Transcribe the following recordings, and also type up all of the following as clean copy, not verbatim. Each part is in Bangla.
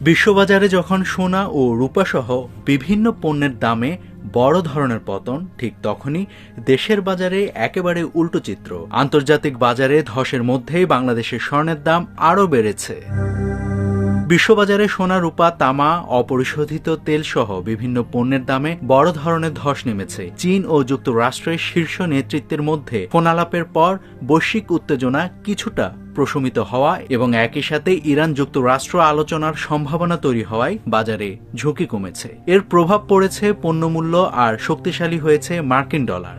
বিশ্ববাজারে যখন সোনা ও রূপাসহ বিভিন্ন পণ্যের দামে বড় ধরনের পতন, ঠিক তখনই দেশের বাজারে একেবারে উল্টো চিত্র। আন্তর্জাতিক বাজারে ধসের মধ্যেই বাংলাদেশের স্বর্ণের দাম আরও বেড়েছে। বিশ্ববাজারে সোনা, রূপা, তামা, অপরিশোধিত তেল সহ বিভিন্ন পণ্যের দামে বড় ধরনের ধস নেমেছে। চীন ও যুক্তরাষ্ট্রের শীর্ষ নেতৃত্বের মধ্যে ফোনালাপের পর বৈশ্বিক উত্তেজনা কিছুটা প্রশমিত হওয়া এবং একই সাথে ইরান যুক্তরাষ্ট্র আলোচনার সম্ভাবনা তৈরি হওয়ায় বাজারে ঝুঁকি কমেছে। এর প্রভাব পড়েছে পণ্যমূল্য আর শক্তিশালী হয়েছে মার্কিন ডলার।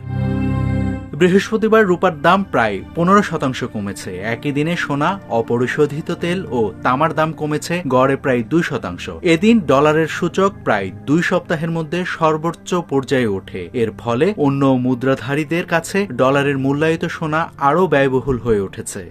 বৃহস্পতিবার রূপার দাম প্রায় 15% কমেছে। একই দিনে সোনা, অপরিশোধিত তেল ও তামার দাম কমেছে গড়ে প্রায় 2%। এদিন ডলারের সূচক প্রায় 2 সপ্তাহের মধ্যে সর্বোচ্চ পর্যায়ে ওঠে। এর ফলে অন্য মুদ্রাধারীদের কাছে ডলারের মূল্যায়িত সোনা আরও ব্যয়বহুল হয়ে উঠেছে।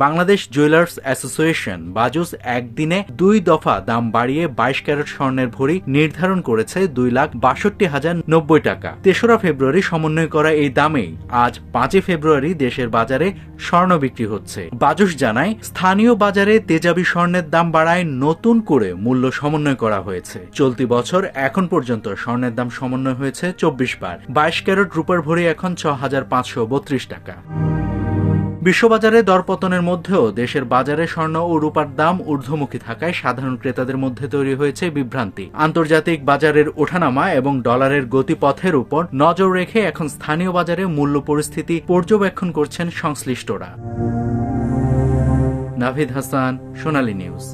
বাংলাদেশ জুয়েলার্স অ্যাসোসিয়েশন বাজুস একদিনে 2 দফা দাম বাড়িয়ে 22 ক্যারেট স্বর্ণের ভরি নির্ধারণ করেছে 2,62,090 টাকা। 3রা ফেব্রুয়ারি সমন্বয় করা এই দামেই আজ 5 ফেব্রুয়ারি দেশের বাজারে স্বর্ণ বিক্রি হচ্ছে। বাজুস জানায়, স্থানীয় বাজারে তেজাবি স্বর্ণের দাম বাড়ায় নতুন করে মূল্য সমন্বয় করা হয়েছে। চলতি বছর এখন পর্যন্ত স্বর্ণের দাম সমন্বয় হয়েছে 24 বার। 22 ক্যারেট রূপার ভরি এখন 6,532 টাকা। বিশ্ববাজারে দরপতনের মধ্যেও দেশের বাজারে স্বর্ণ ও রূপার দাম ঊর্ধ্বমুখী থাকায় সাধারণ ক্রেতাদের মধ্যে তৈরি হয়েছে বিভ্রান্তি। আন্তর্জাতিক বাজারের ওঠানামা এবং ডলারের গতিপথের উপর নজর রেখে এখন স্থানীয় বাজারে মূল্য পরিস্থিতি পর্যবেক্ষণ করছেন সংশ্লিষ্টরা। নাভিদ হাসান, সোনালী নিউজ।